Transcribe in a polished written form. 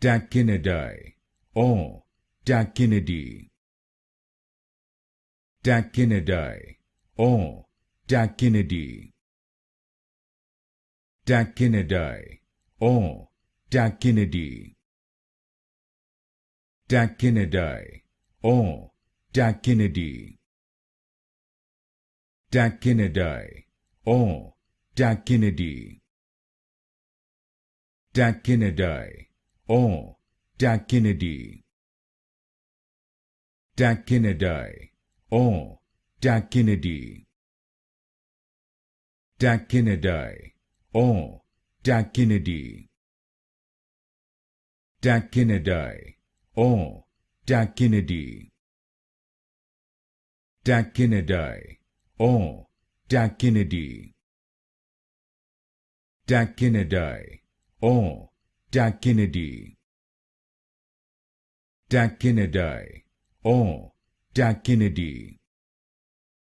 Tachinidae or Tachinidae. Tachinidae or Tachinidae. Tachinidae or Tachinidae. Tachinidae or Tachinidae. Tachinidae or Tachinidae. Tachinidae or Tachinidae. Tachinidae or Tachinidae. Tachinidae or Tachinidae. Tachinidae or Tachinidae. Tachinidae or Tachinidae. Tachinidae or Tachinidae. Tachinidae or Tachinidae.